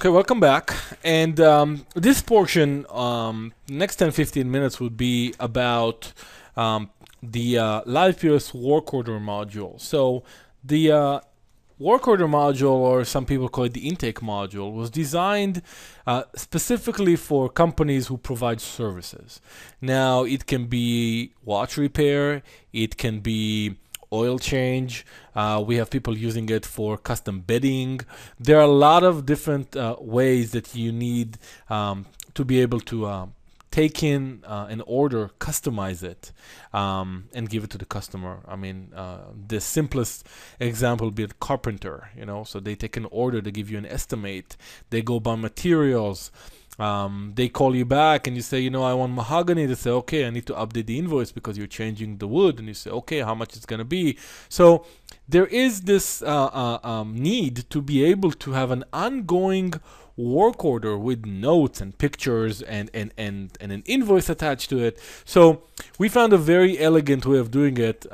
Okay, welcome back. And this portion, next 10-15 minutes, would be about the LivePOS work order module. So the work order module, or some people call it the intake module, was designed specifically for companies who provide services. Now, it can be watch repair, it can be oil change. We have people using it for custom bedding. There are a lot of different ways that you need to be able to take in an order, customize it, and give it to the customer. I mean, the simplest example would be a carpenter, so they take an order, they give you an estimate, they go buy materials, they call you back and you say, I want mahogany. They say, okay, I need to update the invoice because you're changing the wood. And you say, okay, how much it's going to be? So there is this need to be able to have an ongoing work order with notes and pictures and an invoice attached to it. So we found a very elegant way of doing it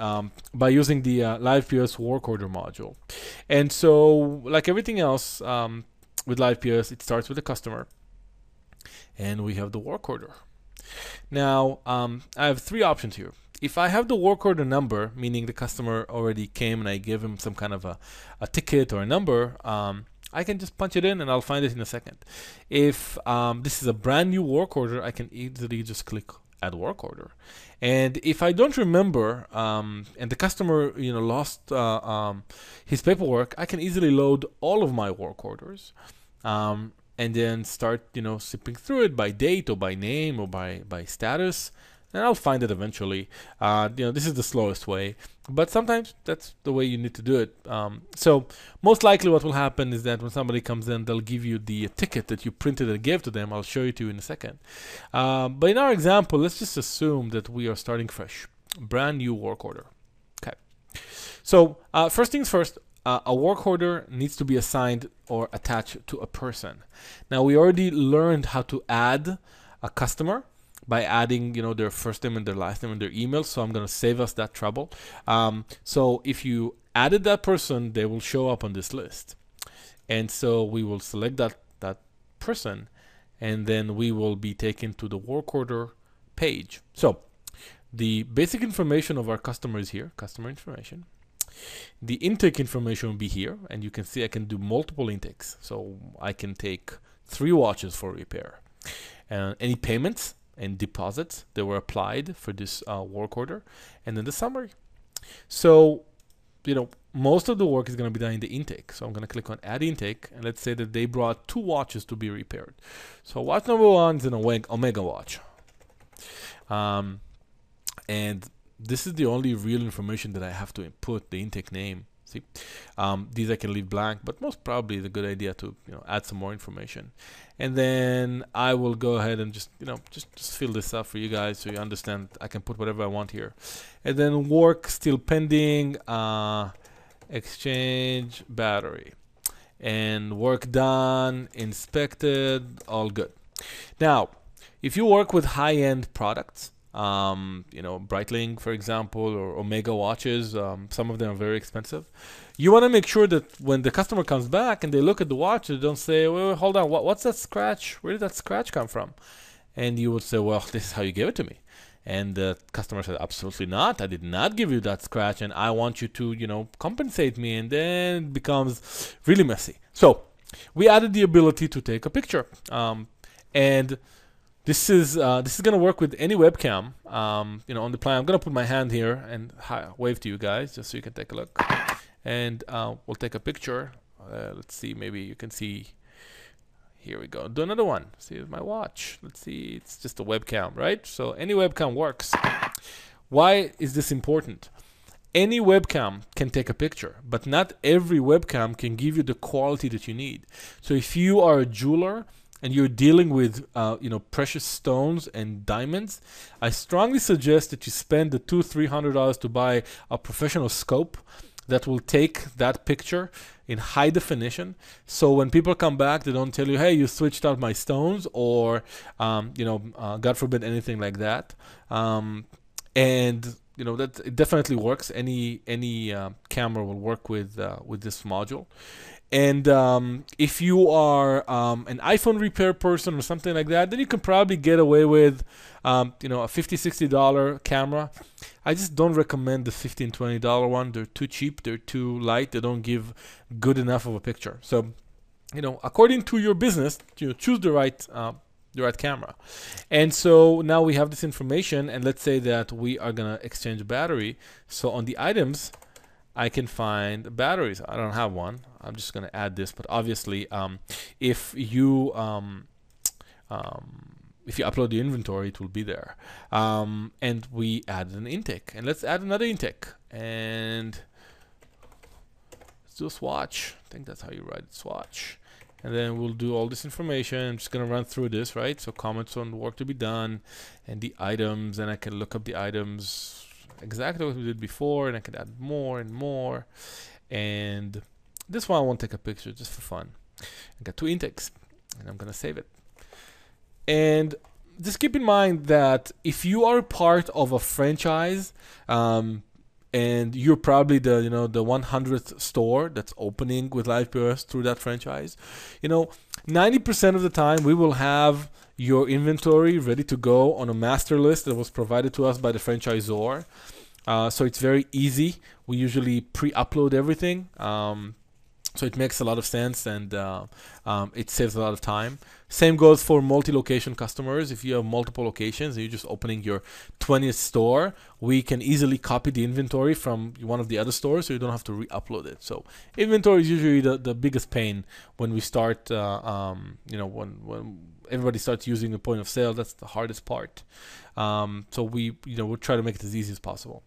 by using the LivePOS work order module. And so, like everything else with LivePOS, it starts with the customer. And we have the work order. Now, I have three options here. If I have the work order number, meaning the customer already came and I give him some kind of a ticket or a number, I can just punch it in and I'll find it in a second. If this is a brand new work order, I can easily just click add work order. And if I don't remember and the customer lost his paperwork, I can easily load all of my work orders. And then start, zipping through it by date or by name or by status, and I'll find it eventually. This is the slowest way, but sometimes that's the way you need to do it. So most likely what will happen is that when somebody comes in, they'll give you the ticket that you printed and gave to them. I'll show it to you in a second. But in our example, let's just assume that we are starting fresh, brand new work order. Okay. So first things first, a work order needs to be assigned or attached to a person. Now, we already learned how to add a customer by adding, their first name and their last name and their email. So I'm going to save us that trouble. So if you added that person, they will show up on this list. And so we will select that person, and then we will be taken to the work order page. So the basic information of our customer is here, customer information. The intake information will be here, and you can see I can do multiple intakes. So I can take 3 watches for repair. Any payments and deposits that were applied for this work order, and then the summary. So, most of the work is going to be done in the intake. So I'm going to click on add intake, and let's say that they brought 2 watches to be repaired. So watch number 1 is an Omega watch. And this is the only real information that I have to input, the intake name. See, these I can leave blank, but most probably it's a good idea to add some more information. And then I will go ahead and just fill this up for you guys so you understand. I can put whatever I want here. And then work still pending, exchange battery, and work done, inspected, all good. Now, if you work with high-end products, Breitling, for example, or Omega watches, some of them are very expensive. You want to make sure that when the customer comes back and they look at the watch, they don't say, well, hold on, what's that scratch? Where did that scratch come from? And you would say, well, this is how you gave it to me. And the customer said, absolutely not. I did not give you that scratch, and I want you to, compensate me. And then it becomes really messy. So we added the ability to take a picture. And this is going to work with any webcam, on the plan. I'm going to put my hand here and wave to you guys just so you can take a look. And we'll take a picture. Let's see, maybe you can see. Here we go. Do another one. See my watch. Let's see. It's just a webcam, right? So any webcam works. Why is this important? Any webcam can take a picture, but not every webcam can give you the quality that you need. So if you are a jeweler and you're dealing with precious stones and diamonds, I strongly suggest that you spend the $200-300 to buy a professional scope that will take that picture in high definition. So when people come back, they don't tell you, hey, you switched out my stones, or God forbid anything like that. And that it definitely works. Any camera will work with this module. And if you are an iPhone repair person or something like that, then you can probably get away with a $50-$60 camera. I just don't recommend the $15 and $20 one. They're too cheap, they're too light, they don't give good enough of a picture. So according to your business, choose the right camera. And so now we have this information, and let's say that we are gonna exchange a battery. So on the items, I can find batteries. I don't have one. I'm just gonna add this, but obviously, if you upload the inventory, it will be there. And we added an intake, and let's add another intake, and let's do a swatch. I think that's how you write it, swatch. And then we'll do all this information. I'm just gonna run through this, right? So comments on work to be done, and the items, and I can look up the items exactly what we did before, and I can add more and more. And this one I won't take a picture just for fun. I got 2 intakes, and I'm gonna save it. And just keep in mind that if you are part of a franchise, and you're probably the 100th store that's opening with LivePOS through that franchise, 90% of the time we will have your inventory ready to go on a master list that was provided to us by the franchisor. So it's very easy. We usually pre-upload everything. So it makes a lot of sense, and it saves a lot of time. Same goes for multi-location customers. If you have multiple locations and you're just opening your 20th store, we can easily copy the inventory from one of the other stores, so you don't have to re-upload it. So inventory is usually the biggest pain when we start, when everybody starts using the point of sale. That's the hardest part. So we'll try to make it as easy as possible.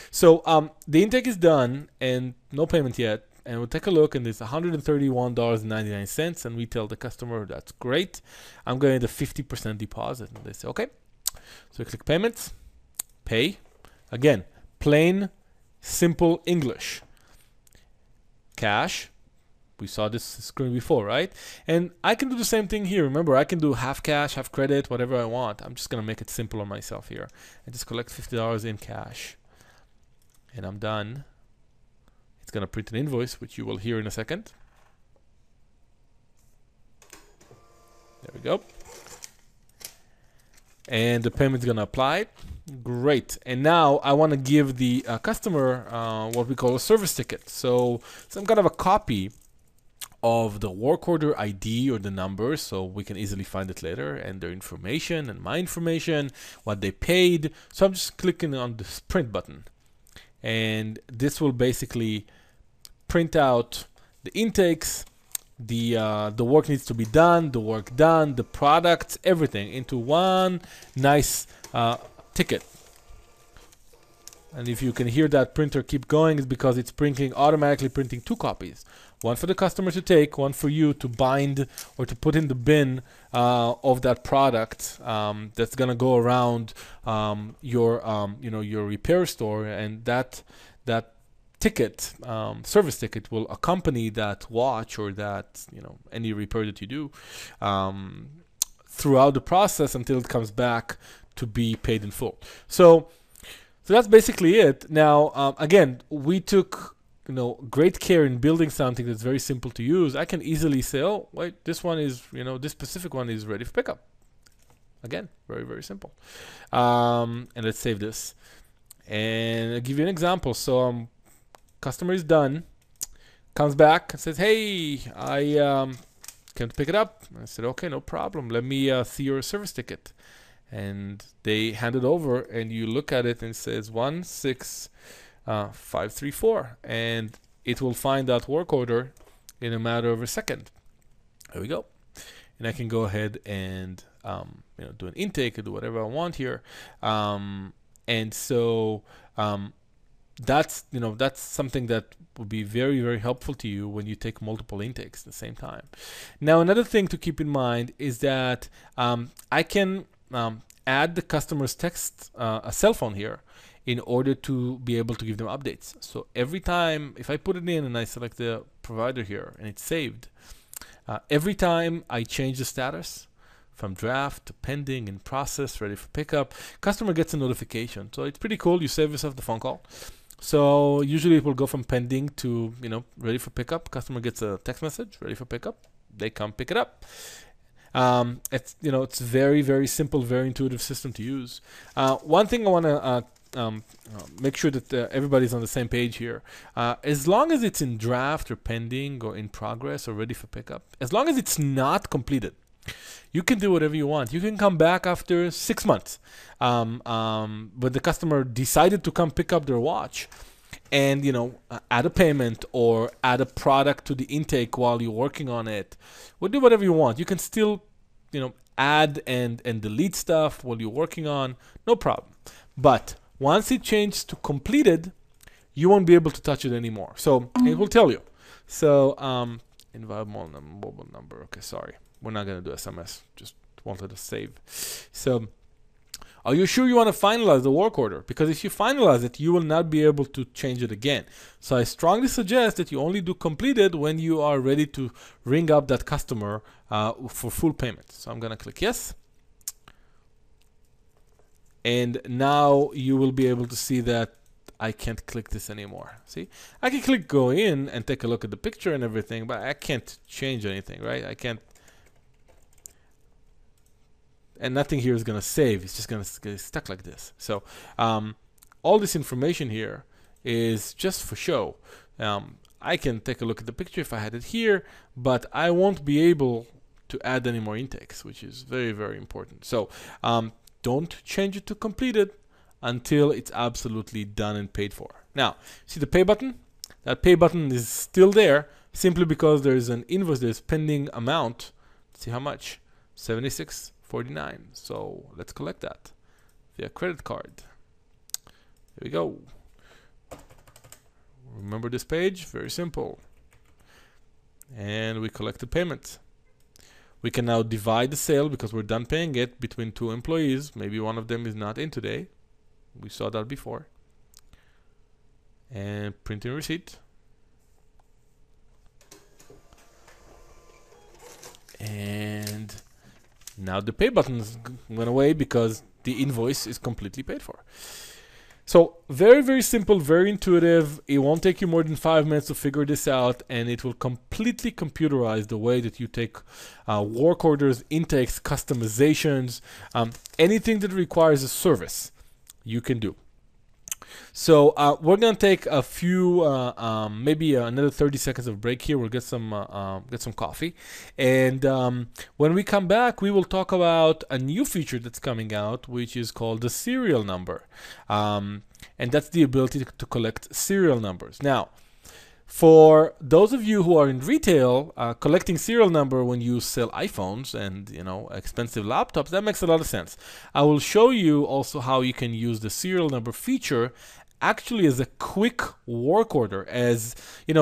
So the intake is done and no payment yet. And we'll take a look, and it's $131.99, and we tell the customer that's great. I'm going to 50% deposit, and they say okay. So we click payments, pay. Again, plain, simple English. Cash. We saw this screen before, right? And I can do the same thing here. Remember, I can do half cash, half credit, whatever I want. I'm just gonna make it simple on myself here and just collect $50 in cash, and I'm done. It's going to print an invoice, which you will hear in a second. There we go. And the payment's going to apply. Great. And now I want to give the customer what we call a service ticket. So some kind of a copy of the work order ID or the number, so we can easily find it later, and their information and my information, what they paid. So I'm just clicking on this print button. And this will basically print out the intakes, the work needs to be done, the work done, the products, everything into one nice ticket. And if you can hear that printer keep going, it's because it's automatically printing 2 copies. One for the customer to take, one for you to bind or to put in the bin of that product that's gonna go around your repair store, and that ticket, service ticket, will accompany that watch or that any repair that you do throughout the process until it comes back to be paid in full. So that's basically it. Now again, we took great care in building something that's very simple to use. I can easily say, oh wait, this one is this specific one is ready for pickup. Again, very, very simple. And let's save this, and I'll give you an example. So customer is done, comes back and says, hey, I came to pick it up. I said, okay, no problem. Let me see your service ticket. And they hand it over, and you look at it and it says 16534, and it will find that work order in a matter of a second. There we go. And I can go ahead and do an intake or do whatever I want here. And so that's something that would be very, very helpful to you when you take multiple intakes at the same time. Now, another thing to keep in mind is that I can add the customer's text, a cell phone here, in order to be able to give them updates. So every time, if I put it in and I select the provider here and it's saved, every time I change the status from draft to pending, in process, ready for pickup, customer gets a notification. So it's pretty cool. You save yourself the phone call. So usually it will go from pending to, ready for pickup. Customer gets a text message, ready for pickup. They come pick it up. It's very, very simple, very intuitive system to use. One thing I want to make sure that everybody's on the same page here. As long as it's in draft or pending or in progress or ready for pickup, as long as it's not completed, you can do whatever you want. You can come back after 6 months, but the customer decided to come pick up their watch, and add a payment or add a product to the intake while you're working on it. We'll do whatever you want. You can still, add and delete stuff while you're working on, no problem. But once it changes to completed, you won't be able to touch it anymore. So it will tell you. So invalid mobile number. Okay, sorry. We're not going to do SMS. Just wanted to save. So are you sure you want to finalize the work order? Because if you finalize it, you will not be able to change it again. So I strongly suggest that you only do completed when you are ready to ring up that customer for full payment. So I'm going to click yes. And now you will be able to see that I can't click this anymore. See, I can click go in and take a look at the picture and everything, but I can't change anything, right? I can't. And nothing here is going to save. It's just going to get stuck like this. So all this information here is just for show. I can take a look at the picture if I had it here, but I won't be able to add any more intakes, which is very, very important. So don't change it to completed until it's absolutely done and paid for. Now, see the pay button? That pay button is still there simply because there's an invoice, there's pending amount. Let's see how much. $76.49. So let's collect that via credit card. Here we go. Remember this page? Very simple. And we collect the payment. We can now divide the sale because we're done paying it between 2 employees. Maybe one of them is not in today. We saw that before. And printing receipt. And now the pay button went away because the invoice is completely paid for. So very, very simple, very intuitive. It won't take you more than 5 minutes to figure this out, and it will completely computerize the way that you take work orders, intakes, customizations, anything that requires a service, you can do. So we're gonna take a few, maybe another 30 seconds of break here. We'll get some coffee, and when we come back, we will talk about a new feature that's coming out, which is called the serial number, and that's the ability to collect serial numbers. Now, for those of you who are in retail, collecting serial number when you sell iPhones and expensive laptops, that makes a lot of sense. I will show you also how you can use the serial number feature actually as a quick work order. As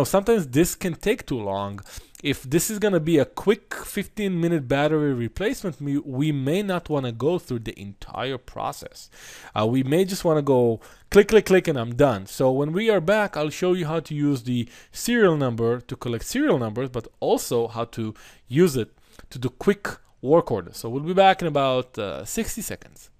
sometimes this can take too long. If this is going to be a quick 15-minute battery replacement, we may not want to go through the entire process. We may just want to go click, click, click, and I'm done. So when we are back, I'll show you how to use the serial number to collect serial numbers, but also how to use it to do quick work orders. So we'll be back in about 60 seconds.